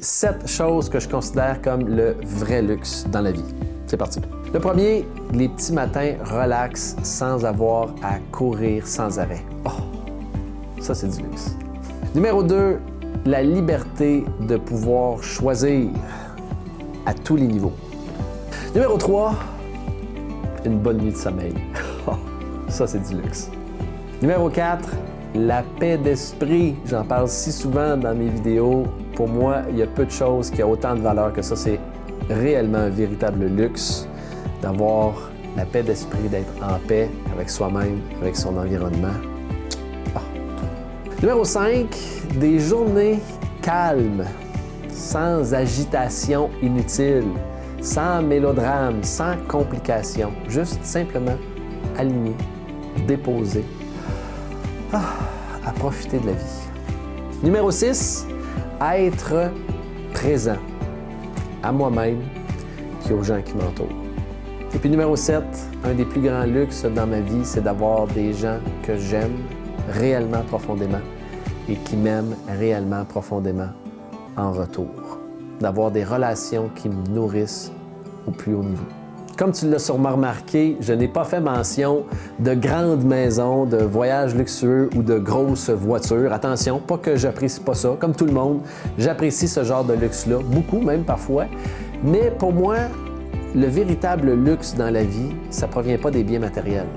7 choses que je considère comme le vrai luxe dans la vie. C'est parti. Le premier, les petits matins relax sans avoir à courir sans arrêt. Oh, ça c'est du luxe. Numéro 2, la liberté de pouvoir choisir à tous les niveaux. Numéro 3, une bonne nuit de sommeil. Oh, ça c'est du luxe. Numéro 4, la paix d'esprit. J'en parle si souvent dans mes vidéos. Pour moi, il y a peu de choses qui ont autant de valeur que ça. C'est réellement un véritable luxe d'avoir la paix d'esprit, d'être en paix avec soi-même, avec son environnement. Oh. Numéro 5, des journées calmes, sans agitation inutile, sans mélodrame, sans complications. Juste simplement aligné, déposé, à profiter de la vie. Numéro 6, être présent à moi-même et aux gens qui m'entourent. Et puis numéro 7, un des plus grands luxes dans ma vie, c'est d'avoir des gens que j'aime réellement profondément et qui m'aiment réellement profondément en retour. D'avoir des relations qui me nourrissent au plus haut niveau. Comme tu l'as sûrement remarqué, je n'ai pas fait mention de grandes maisons, de voyages luxueux ou de grosses voitures. Attention, pas que j'apprécie pas ça. Comme tout le monde, j'apprécie ce genre de luxe-là, beaucoup même parfois. Mais pour moi, le véritable luxe dans la vie, ça provient pas des biens matériels.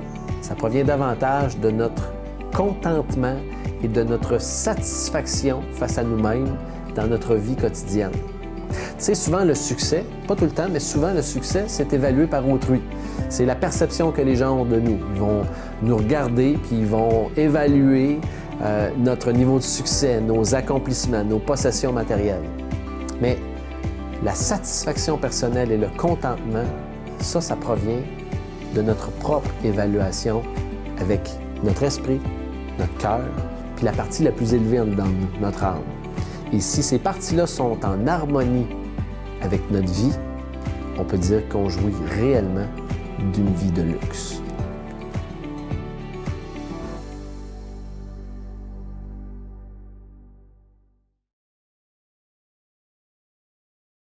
Ça provient davantage de notre contentement et de notre satisfaction face à nous-mêmes dans notre vie quotidienne. Tu sais, souvent le succès, pas tout le temps, mais souvent le succès, c'est évalué par autrui. C'est la perception que les gens ont de nous. Ils vont nous regarder, puis ils vont évaluer notre niveau de succès, nos accomplissements, nos possessions matérielles. Mais la satisfaction personnelle et le contentement, ça provient de notre propre évaluation avec notre esprit, notre cœur, puis la partie la plus élevée en dedans de nous, notre âme. Et si ces parties-là sont en harmonie avec notre vie, on peut dire qu'on jouit réellement d'une vie de luxe.